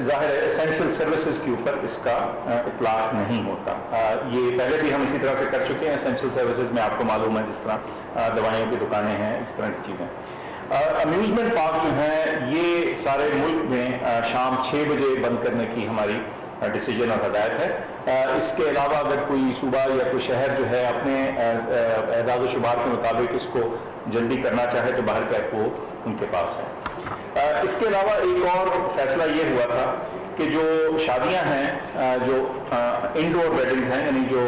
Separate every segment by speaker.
Speaker 1: ظاہر ہے essential services کے اوپر اس کا اطلاق نہیں ہوتا. یہ پہلے بھی ہم اسی طرح سے کر چکے ہیں. اسینشیل سروسز میں آپ کو معلوم ہے جس طرح دوائیوں کی دکانیں ہیں, اس طرح کی چیزیں. امیوزمنٹ پارک جو ہیں یہ سارے ملک میں شام 6 بجے بند کرنے کی ہماری ڈیسیجن اور ہدایت ہے. اس کے علاوہ اگر کوئی صوبہ یا کوئی شہر جو ہے اپنے اعداد و شمار کے مطابق اس کو جلدی کرنا چاہے تو باہر کا وہ ان کے پاس ہے. اس کے علاوہ ایک اور فیصلہ یہ ہوا تھا کہ جو شادیاں ہیں جو انڈور ویڈنگز ہیں یعنی جو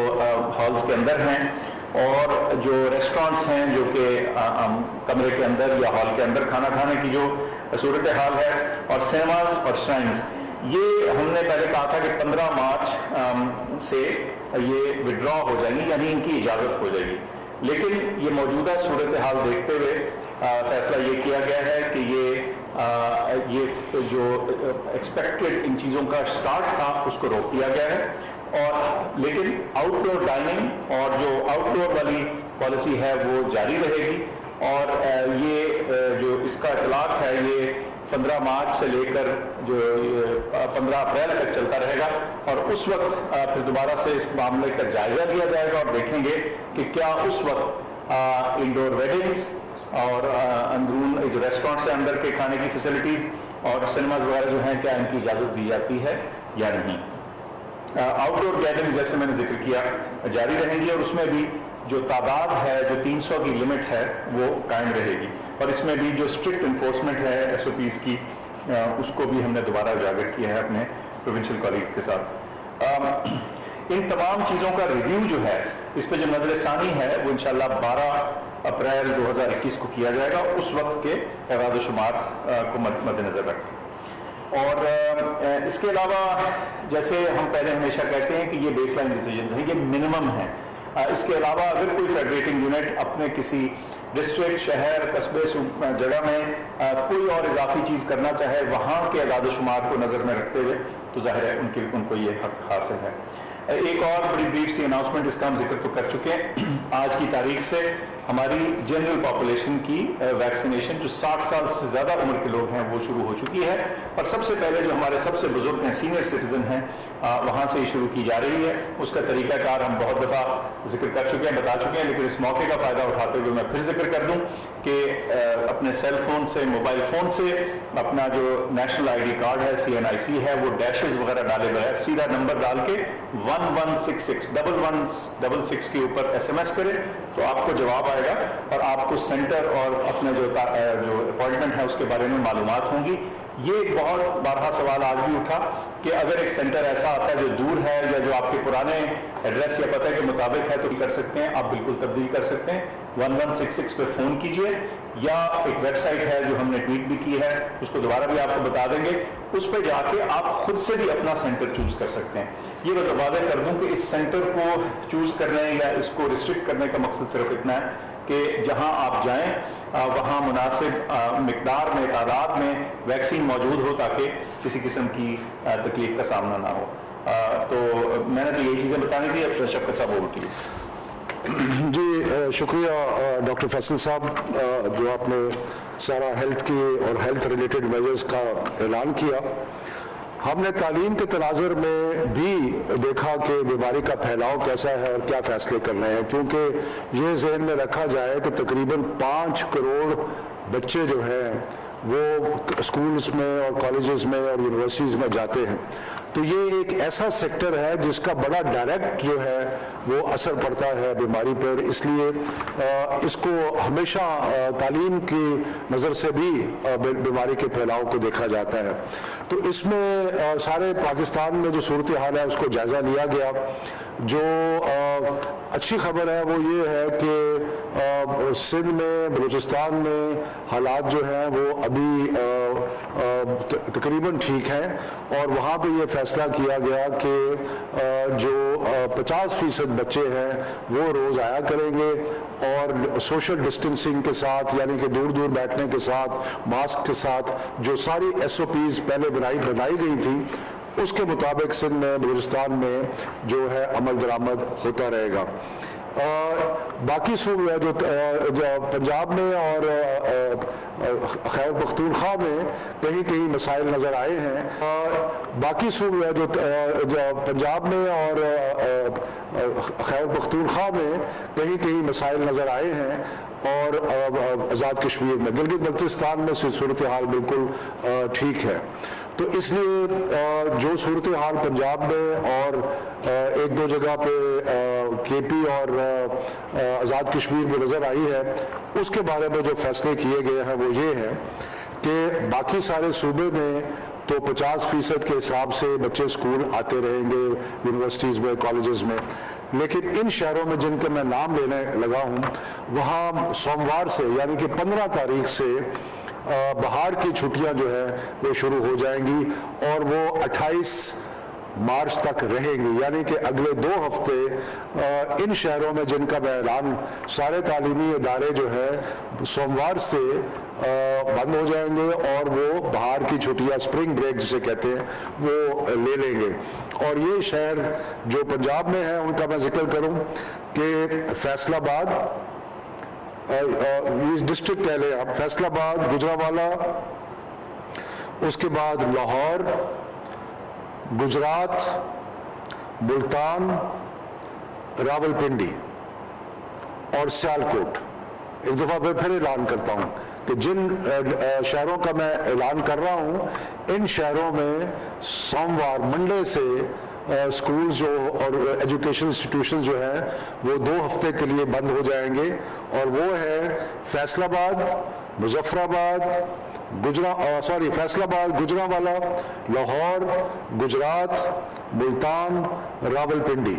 Speaker 1: ہالز کے اندر ہیں اور جو ریسٹورانٹس ہیں جو کہ کمرے کے اندر یا ہال کے اندر کھانا کھانے کی جو صورتحال ہے اور سینماز اور شرائنز, یہ ہم نے پہلے کہا تھا کہ 15 مارچ سے یہ ودرا ہو جائیں گی یعنی ان کی اجازت ہو جائے گی. لیکن یہ موجودہ صورتحال دیکھتے ہوئے فیصلہ یہ کیا گیا ہے کہ یہ جو ایکسپیکٹڈ ان چیزوں کا سٹارٹ تھا اس کو روک دیا گیا ہے. اور لیکن آؤٹ ڈور ڈائننگ اور جو آؤٹ ڈور والی پالیسی ہے وہ جاری رہے گی. اور یہ جو اس کا اطلاق ہے یہ 15 مارچ سے لے کر جو 15 اپریل تک چلتا رہے گا. اور اس وقت پھر دوبارہ سے اس معاملے کا جائزہ لیا جائے گا اور دیکھیں گے کہ کیا اس وقت انڈور ویڈنگز اور اندرون جو ریسٹورینٹس ہیں اندر کے کھانے کی فیسلٹیز اور سنیماز وغیرہ جو ہیں کیا ان کی اجازت دی جاتی ہے یا نہیں. آؤٹ ڈور گیدرنگ جیسے میں نے ذکر کیا جاری رہیں گی اور اس میں بھی جو تعداد ہے جو 300 کی لمٹ ہے وہ قائم رہے گی. اور اس میں بھی جو اسٹرکٹ انفورسمنٹ ہے SOPs کی اس کو بھی ہم نے دوبارہ اجاگر کیا ہے اپنے پروونشل کالیگز کے ساتھ. ان تمام چیزوں کا ریویو جو ہے اس پہ جو نظر ثانی ہے وہ انشاءاللہ 12 اپریل 2021 کو کیا جائے گا اس وقت کے اعداد و شمار کو مد نظر رکھتے. اور اس کے علاوہ جیسے ہم پہلے ہمیشہ کہتے ہیں کہ یہ بیس لائن ڈیسیجنز ہیں, یہ منیمم ہیں. اس کے علاوہ اگر کوئی فیڈریٹنگ یونٹ اپنے کسی ڈسٹرکٹ شہر قصبے جگہ میں کوئی اور اضافی چیز کرنا چاہے وہاں کے اعداد و شمار کو نظر میں رکھتے ہوئے تو ظاہر ہے ان کو یہ حق حاصل ہے. ایک اور بڑی بریف سی اناؤنسمنٹ اس کا ہم ذکر تو کر چکے ہیں. آج کی تاریخ سے ہماری جنرل پاپولیشن کی ویکسینیشن جو 60 سال سے زیادہ عمر کے لوگ ہیں وہ شروع ہو چکی ہے. اور سب سے پہلے جو ہمارے سب سے بزرگ ہیں سینئر سٹیزن ہیں وہاں سے یہ شروع کی جا رہی ہے. اس کا طریقہ کار ہم بہت دفعہ ذکر کر چکے ہیں, بتا چکے ہیں, لیکن اس موقع کا فائدہ اٹھاتے ہوئے میں پھر ذکر کر دوں کہ اپنے سیل فون سے موبائل فون سے اپنا جو نیشنل ID کارڈ ہے CNIC ہے وہ ڈیشز وغیرہ ڈالے بغیر سیدھا نمبر ڈال کے 1166 کے اوپر SMS کرے تو آپ کو جواب آئے گا اور آپ کو سینٹر اور اپنے جو اپوائنٹمنٹ ہے اس کے بارے میں معلومات ہوں گی. یہ بہت بارہا سوال آج بھی اٹھا کہ اگر ایک سینٹر ایسا آتا ہے جو دور ہے یا جو آپ کے پرانے ایڈریس یا پتہ کے مطابق ہے تو کر سکتے ہیں, آپ بالکل تبدیل کر سکتے ہیں. 1166 پہ فون کیجئے یا ایک ویب سائٹ ہے جو ہم نے ٹویٹ بھی کی ہے اس کو دوبارہ بھی آپ کو بتا دیں گے, اس پہ جا کے آپ خود سے بھی اپنا سینٹر چوز کر سکتے ہیں. یہ بس واضح کر دوں کہ اس سینٹر کو چوز کرنے یا اس کو ریسٹرکٹ کرنے کا مقصد صرف اتنا ہے کہ جہاں آپ جائیں وہاں مناسب مقدار میں تعداد میں ویکسین موجود ہو تاکہ کسی قسم کی تکلیف کا سامنا نہ ہو. تو میں نے تو یہی چیزیں بتانی تھی. اب شفقت صاحب اوور ٹو یو.
Speaker 2: جی شکریہ ڈاکٹر فیصل صاحب, جو آپ نے سارا ہیلتھ کے اور ہیلتھ ریلیٹڈ میجرز کا اعلان کیا. ہم نے تعلیم کے تناظر میں بھی دیکھا کہ بیماری کا پھیلاؤ کیسا ہے اور کیا فیصلے کرنے ہیں, کیونکہ یہ ذہن میں رکھا جائے کہ تقریباً 5 کروڑ بچے جو ہیں وہ اسکولز میں اور کالجز میں اور یونیورسٹیز میں جاتے ہیں. تو یہ ایک ایسا سیکٹر ہے جس کا بڑا ڈائریکٹ جو ہے وہ اثر پڑتا ہے بیماری پر, اس لیے اس کو ہمیشہ تعلیم کی نظر سے بھی بیماری کے پھیلاؤ کو دیکھا جاتا ہے. تو اس میں سارے پاکستان میں جو صورتحال ہے اس کو جائزہ لیا گیا. جو اچھی خبر ہے وہ یہ ہے کہ سندھ میں بلوچستان میں حالات جو ہیں وہ ابھی تقریباً ٹھیک ہیں اور وہاں پہ یہ فیصلہ کیا گیا کہ جو 50% بچے ہیں وہ روز آیا کریں گے اور سوشل ڈسٹنسنگ کے ساتھ یعنی کہ دور دور بیٹھنے کے ساتھ ماسک کے ساتھ جو ساری SOPs پہلے بنائی گئی تھی اس کے مطابق سندھ میں بلوچستان میں جو ہے عمل درآمد ہوتا رہے گا. باقی صوبے جو پنجاب میں اور خیبر پختونخوا میں کہیں کہیں مسائل نظر آئے ہیں. باقی صوبے جو پنجاب میں اور خیبر پختونخوا میں کہیں کہیں مسائل نظر آئے ہیں اور آزاد کشمیر میں گلگت بلتستان میں صورتحال بالکل ٹھیک ہے. تو اس لیے جو صورتحال پنجاب میں اور ایک دو جگہ پہ کے پی اور آزاد کشمیر میں نظر آئی ہے اس کے بارے میں جو فیصلے کیے گئے ہیں وہ یہ ہے کہ باقی سارے صوبے میں تو 50% کے حساب سے بچے اسکول آتے رہیں گے یونیورسٹیز میں کالجز میں, لیکن ان شہروں میں جن کے میں نام لینے لگا ہوں وہاں سوموار سے یعنی کہ 15 تاریخ سے بہار کی چھٹیاں جو ہے وہ شروع ہو جائیں گی اور وہ 28 مارچ تک رہیں گی, یعنی کہ اگلے 2 ہفتے ان شہروں میں جن کا میں اعلان سارے تعلیمی ادارے جو ہے سوموار سے بند ہو جائیں گے اور وہ بہار کی چھٹیاں اسپرنگ بریک جسے کہتے ہیں وہ لے لیں گے. اور یہ شہر جو پنجاب میں ہیں ان کا میں ذکر کروں کہ فیصل آباد, یہ ڈسٹرکٹ پہلے آپ فیصل آباد, گجرانوالہ, اس کے بعد لاہور, گجرات, ملتان, راول پنڈی اور سیالکوٹ. ایک دفعہ میں پھر اعلان کرتا ہوں کہ جن شہروں کا میں اعلان کر رہا ہوں ان شہروں میں سوموار منڈے سے اسکولز جو اور ایجوکیشن انسٹیٹیوشن جو ہیں وہ 2 ہفتے کے لیے بند ہو جائیں گے, اور وہ ہے فیصل آباد, مظفر آباد, فیصل آباد, گجرانوالہ, لاہور, گجرات, ملتان, راول پنڈی.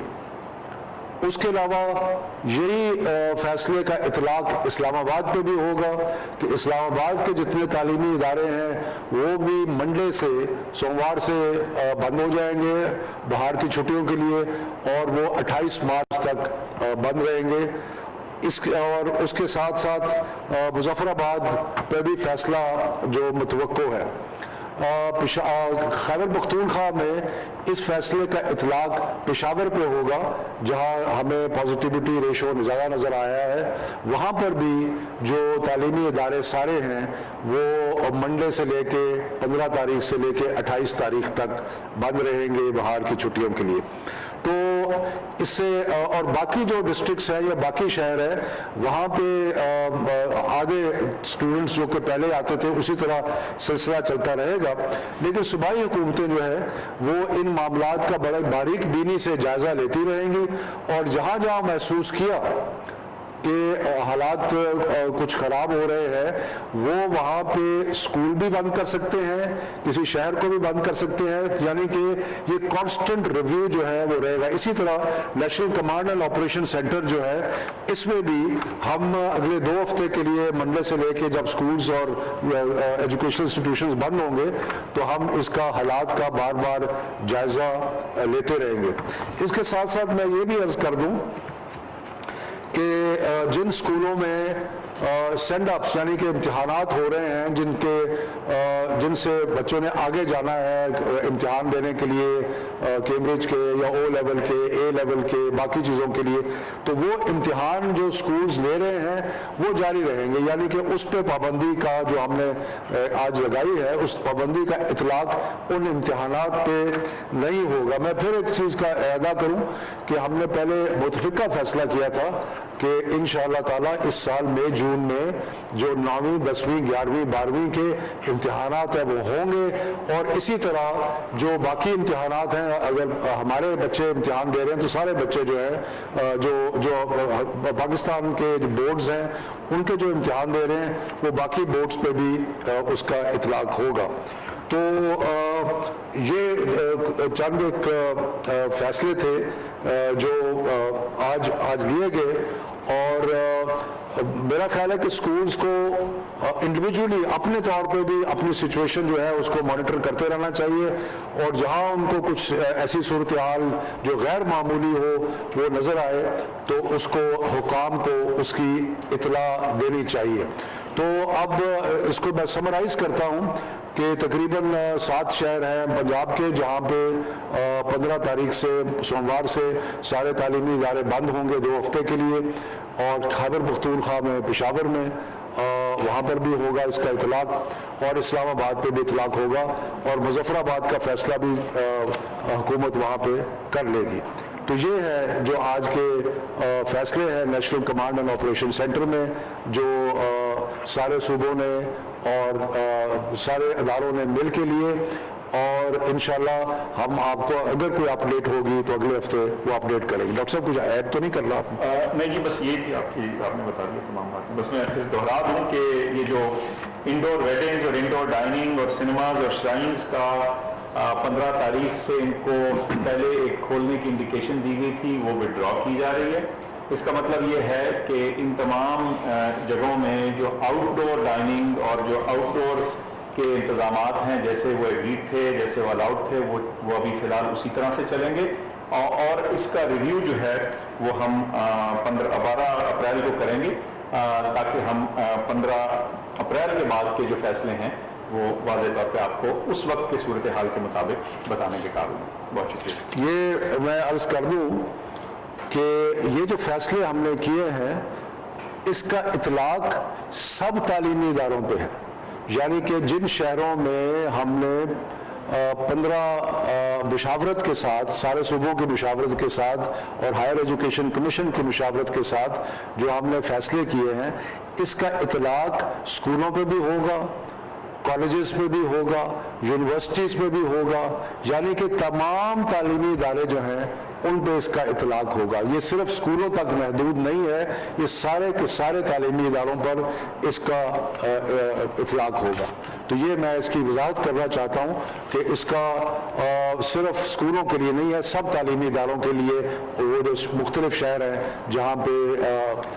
Speaker 2: اس کے علاوہ یہی فیصلے کا اطلاق اسلام آباد پہ بھی ہوگا کہ اسلام آباد کے جتنے تعلیمی ادارے ہیں وہ بھی منڈے سے سوموار سے بند ہو جائیں گے بہار کی چھٹیوں کے لیے اور وہ 28 مارچ تک بند رہیں گے. اور اس کے ساتھ ساتھ مظفر آباد پہ بھی فیصلہ جو متوقع ہے. خیبر پختونخوا میں اس فیصلے کا اطلاق پشاور پہ ہوگا جہاں ہمیں پازیٹیوٹی ریشو زیادہ نظر آیا ہے. وہاں پر بھی جو تعلیمی ادارے سارے ہیں وہ منڈے سے لے کے 15 تاریخ سے لے کے 28 تاریخ تک بند رہیں گے بہار کی چھٹیوں کے لیے. تو اس سے اور باقی جو ڈسٹرکٹس ہیں یا باقی شہر ہیں وہاں پہ آگے اسٹوڈنٹس جو کہ پہلے آتے تھے اسی طرح سلسلہ چلتا رہے گا, لیکن صوبائی حکومتیں جو ہیں وہ ان معاملات کا بڑا باریک بینی سے جائزہ لیتی رہیں گی اور جہاں جہاں محسوس کیا کہ حالات کچھ خراب ہو رہے ہیں وہ وہاں پہ اسکول بھی بند کر سکتے ہیں, کسی شہر کو بھی بند کر سکتے ہیں, یعنی کہ یہ کانسٹنٹ ریویو جو ہے وہ رہے گا. اسی طرح national command and operation centre جو ہے اس میں بھی ہم اگلے 2 ہفتے کے لیے منڈے سے لے کے جب اسکولز اور ایجوکیشن انسٹیٹیوشنز بند ہوں گے تو ہم اس کا حالات کا بار بار جائزہ لیتے رہیں گے. اس کے ساتھ ساتھ میں یہ بھی عرض کر دوں کہ جن اسکولوں میں سینڈ اپس یعنی کہ امتحانات ہو رہے ہیں جن سے بچوں نے آگے جانا ہے امتحان دینے کے لیے کیمبرج کے یا او لیول کے اے لیول کے باقی چیزوں کے لیے, تو وہ امتحان جو اسکولز لے رہے ہیں وہ جاری رہیں گے, یعنی کہ اس پہ پابندی کا جو ہم نے آج لگائی ہے اس پابندی کا اطلاق ان امتحانات پہ نہیں ہوگا. میں پھر ایک چیز کا اعادہ کروں کہ ہم نے پہلے متفقہ فیصلہ کیا تھا کہ انشاءاللہ تعالیٰ اس سال مئی جون میں جو 9ویں 10ویں 11ویں 12ویں کے امتحانات ہیں وہ ہوں گے, اور اسی طرح جو باقی امتحانات ہیں اگر ہمارے بچے امتحان دے رہے ہیں تو سارے بچے جو ہیں جو پاکستان کے جو بورڈز ہیں ان کے جو امتحان دے رہے ہیں وہ باقی بورڈز پہ بھی اس کا اطلاق ہوگا. تو یہ چند ایک فیصلے تھے جو آج لیے گئے, اور میرا خیال ہے کہ سکولز کو انڈیویجولی اپنے طور پہ بھی اپنی سچویشن جو ہے اس کو مانیٹر کرتے رہنا چاہیے, اور جہاں ان کو کچھ ایسی صورتحال جو غیر معمولی ہو وہ نظر آئے تو اس کو حکام کو اس کی اطلاع دینی چاہیے. تو اب اس کو میں سمرائز کرتا ہوں کہ تقریباً 7 شہر ہیں پنجاب کے جہاں پہ 15 تاریخ سے سوموار سے سارے تعلیمی ادارے بند ہوں گے 2 ہفتے کے لیے، اور خیبر پختونخوا میں، پشاور میں وہاں پر بھی ہوگا اس کا اطلاق، اور اسلام آباد پہ بھی اطلاق ہوگا، اور مظفر آباد کا فیصلہ بھی حکومت وہاں پہ کر لے گی۔ تو یہ ہے جو آج کے فیصلے ہیں national command and operation centre میں، جو سارے صوبوں نے اور سارے اداروں نے مل کے لیے، اور انشاءاللہ ہم آپ کو اگر کوئی اپڈیٹ ہوگی تو اگلے ہفتے وہ اپڈیٹ کریں گے۔ ڈاکٹر صاحب کچھ ایڈ تو نہیں کرنا آپ؟
Speaker 1: نہیں جی، بس یہ تھی آپ نے بتا دیا تمام باتیں۔ بس میں پھر دوہرا دوں کہ یہ جو انڈور ویڈنگز اور انڈور ڈائننگ اور سنیماز اور شرائنز کا 15 تاریخ سے ان کو پہلے ایک کھولنے کی انڈیکیشن دی گئی تھی، وہ وڈرا کی جا رہی ہے۔ اس کا مطلب یہ ہے کہ ان تمام جگہوں میں جو آؤٹ ڈور ڈائننگ اور جو آؤٹ ڈور کے انتظامات ہیں، جیسے وہ ایگریڈ تھے، جیسے وہ الاؤڈ تھے، وہ ابھی فی الحال اسی طرح سے چلیں گے، اور اس کا ریویو جو ہے وہ ہم 12 اپریل کو کریں گے، تاکہ ہم 15 اپریل کے بعد کے جو فیصلے ہیں وہ واضح طور پہ آپ کو اس وقت کے صورتحال کے مطابق بتانے کے قابل ہیں۔ بہت شکریہ۔
Speaker 2: یہ میں عرض کر دوں کہ یہ جو فیصلے ہم نے کیے ہیں اس کا اطلاق سب تعلیمی اداروں پہ ہے، یعنی کہ جن شہروں میں ہم نے 15 مشاورت کے ساتھ، سارے صوبوں کی مشاورت کے ساتھ اور ہائر ایجوکیشن کمیشن کی مشاورت کے ساتھ جو ہم نے فیصلے کیے ہیں، اس کا اطلاق اسکولوں پہ بھی ہوگا، کالجز پہ بھی ہوگا، یونیورسٹیز پہ بھی ہوگا، یعنی کہ تمام تعلیمی ادارے جو ہیں ان پہ اس کا اطلاق ہوگا۔ یہ صرف اسکولوں تک محدود نہیں ہے، یہ سارے کے سارے تعلیمی اداروں پر اس کا اطلاق ہوگا۔ تو یہ میں اس کی وضاحت کرنا چاہتا ہوں کہ اس کا صرف اسکولوں کے لیے نہیں ہے، سب تعلیمی اداروں کے لیے، وہ جو مختلف شہر ہیں جہاں پہ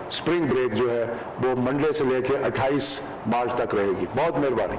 Speaker 2: اسپرنگ بریک جو ہے وہ منڈے سے لے کے 28 مارچ تک رہے گی۔ بہت مہربانی۔